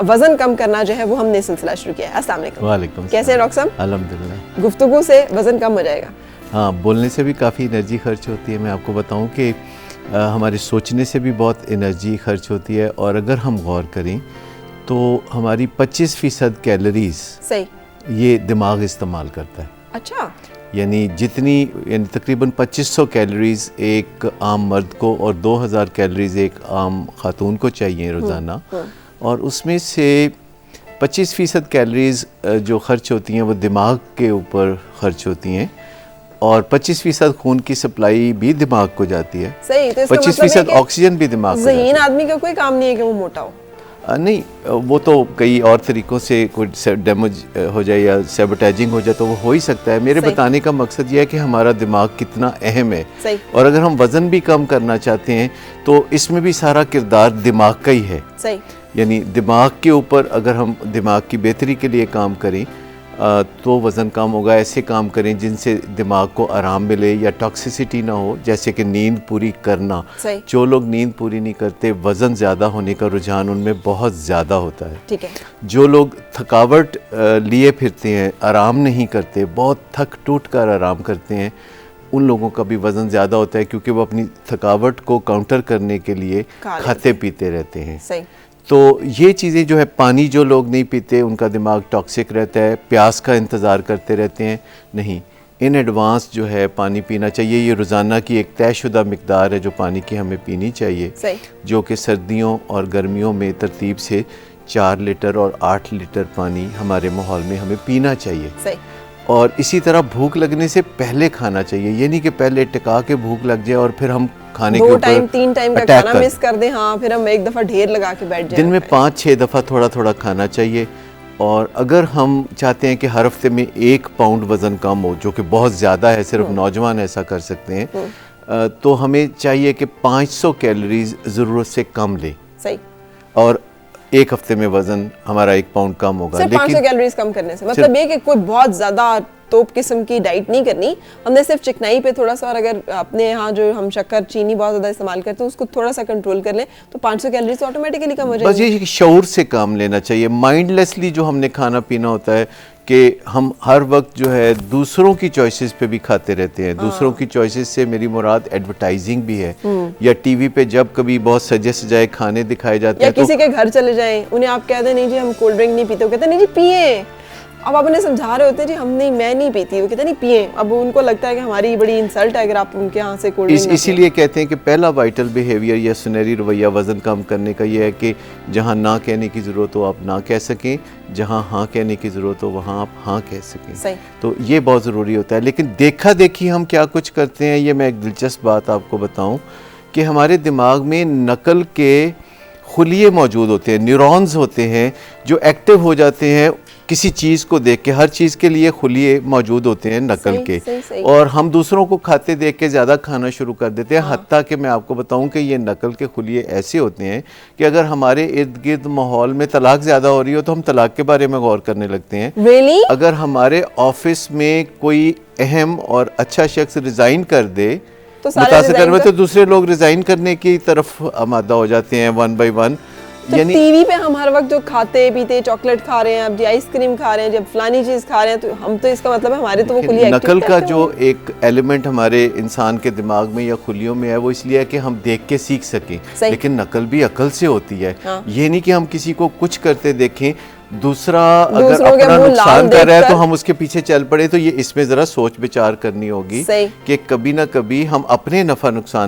वजन कम करना जो है वो हमने सिलसिला शुरू किया है। अस्सलाम वालेकुम। वालेकुम। कैसे हैं डॉक्टर साहब? अल्हम्दुलिल्लाह। गुफ्तगू से वजन कम हो जाएगा? हाँ, बोलने से भी काफ़ी एनर्जी खर्च होती है। मैं आपको बताऊं कि हमारे सोचने से भी बहुत एनर्जी खर्च होती है, और अगर हम गौर करें तो हमारी 25% कैलोरीज सही ये दिमाग इस्तेमाल करता है। अच्छा। यानी तकरीबन 2500 कैलोरीज एक आम मर्द को और 2000 कैलोरीज एक आम खातून को चाहिए रोज़ाना, और उसमें से 25% कैलोरीज जो खर्च होती हैं वो दिमाग के ऊपर खर्च होती हैं, और 25% खून की सप्लाई भी दिमाग को जाती है। सही। तो 25% ऑक्सीजन भी दिमाग को जाती है। ज़हीन आदमी का कोई काम नहीं है कि वो मोटा हो। नहीं, वो तो कई और तरीक़ों से कोई डैमेज हो जाए या सैबोटेजिंग हो जाए तो वो हो ही सकता है। मेरे बताने का मकसद ये है कि हमारा दिमाग कितना अहम है, और अगर हम वज़न भी कम करना चाहते हैं तो इसमें भी सारा किरदार दिमाग का ही है। सही। यानी दिमाग के ऊपर अगर हम दिमाग की बेहतरी के लिए काम करें तो वज़न कम होगा। ऐसे काम करें जिनसे दिमाग को आराम मिले या टॉक्सिसिटी ना हो, जैसे कि नींद पूरी करना। जो लोग नींद पूरी नहीं करते, वज़न ज़्यादा होने का रुझान उनमें बहुत ज़्यादा होता है। ठीक है। जो लोग थकावट लिए फिरते हैं, आराम नहीं करते, बहुत थक टूट कर आराम करते हैं, उन लोगों का भी वज़न ज़्यादा होता है, क्योंकि वो अपनी थकावट को काउंटर करने के लिए खाते पीते रहते हैं। सही। तो ये चीज़ें जो है, पानी जो लोग नहीं पीते उनका दिमाग टॉक्सिक रहता है, प्यास का इंतज़ार करते रहते हैं। नहीं, इन एडवांस जो है पानी पीना चाहिए। ये रोज़ाना की एक तयशुदा मिकदार है जो पानी की हमें पीनी चाहिए। सही। जो कि सर्दियों और गर्मियों में तरतीब से 4 लीटर और 8 लीटर पानी हमारे माहौल में हमें पीना चाहिए। सही। और इसी तरह भूख लगने से पहले खाना चाहिए। ये नहीं कि पहले टिका के भूख लग जाए और फिर हम खाने के ऊपर 2-3 टाइम का खाना मिस कर दें, हाँ, फिर हम एक दफ़ा ढेर लगा के बैठ जाएं। दिन में 5-6 दफ़ा थोड़ा थोड़ा खाना चाहिए। और अगर हम चाहते हैं कि हर हफ्ते में 1 पाउंड वज़न कम हो, जो कि बहुत ज़्यादा है, सिर्फ नौजवान ऐसा कर सकते हैं, तो हमें चाहिए कि 500 कैलोरीज ज़रूरत से कम लें। सही। और 1 हफ्ते में वज़न हमारा 1 पाउंड कम होगा। सिर्फ 500 कैलोरीज कम करने से मतलब ये कि कोई बहुत ज़्यादा तोप किस्म की डाइट नहीं करनी हमने, सिर्फ चिकनाई पे थोड़ा सा, और अगर अपने यहाँ जो हम शक्कर चीनी बहुत ज़्यादा इस्तेमाल करते हैं उसको थोड़ा सा कंट्रोल कर लें तो 500 कैलोरीज ऑटोमेटिकली कम हो जाएगी। बस ये शऊर से काम लेना चाहिए। माइंडलेसली जो हमने खाना पीना होता है कि हम हर वक्त जो है दूसरों की चॉइसेस पे भी खाते रहते हैं। दूसरों की चॉइसेस से मेरी मुराद एडवर्टाइजिंग भी है, या टीवी पे जब कभी बहुत सजे सजाए खाने दिखाए जाते हैं, या किसी के घर चले जाएं, उन्हें आप कह दें नहीं जी हम कोल्ड ड्रिंक नहीं पीते, वो कहते नहीं जी पिए। अब आप उन्हें समझा रहे होते हैं जी हम नहीं, मैं नहीं पीती, वो कहते नहीं पिए। अब उनको लगता है कि हमारी बड़ी इंसल्ट है अगर आप उनके यहाँ से कोल्ड ड्रिंक। इसीलिए कहते हैं कि पहला वाइटल बिहेवियर या सुनहरी रवैया वज़न कम करने का ये है कि जहाँ ना कहने की ज़रूरत हो आप ना कह सकें, जहाँ हाँ कहने की ज़रूरत हो वहाँ आप हाँ कह सकें। सही। तो ये बहुत ज़रूरी होता है। लेकिन देखा देखी हम क्या कुछ करते हैं, ये मैं एक दिलचस्प बात आपको बताऊँ कि हमारे दिमाग में नकल के खुलिये मौजूद होते हैं, न्यूरॉन्स होते हैं जो एक्टिव हो जाते हैं किसी चीज़ को देख के। हर चीज़ के लिए खुलिये मौजूद होते हैं नकल के, और हम दूसरों को खाते देख के ज़्यादा खाना शुरू कर देते हैं। हत्ता कि मैं आपको बताऊं कि ये नकल के खुलिये ऐसे होते हैं कि अगर हमारे इर्द गिर्द माहौल में तलाक ज़्यादा हो रही हो तो हम तलाक के बारे में गौर करने लगते हैं। really? अगर हमारे ऑफिस में कोई अहम और अच्छा शख्स रिज़ाइन कर दे तो दूसरे लोग रिज़ाइन करने की तरफ आमादा हो जाते हैं वन बाई वन। तो टीवी पे हम हर वक्त जो खाते पीते, चॉकलेट खा रहे हैं, अब आइसक्रीम खा रहे हैं, जब फलानी चीज खा रहे हैं, तो हम तो इसका मतलब है हमारे तो वो खुली नकल का जो एक एलिमेंट हमारे इंसान के दिमाग में या खुलियों में है वो इसलिए है कि हम देख के सीख सकें। लेकिन नकल भी अकल से होती है। ये नहीं कि हम किसी को कुछ करते देखें, दूसरा अगर अपना नुकसान कर रहा है तो हम उसके पीछे चल पड़े। तो ये इसमें जरा सोच विचार करनी होगी कि कभी ना कभी हम अपने नफा नुकसान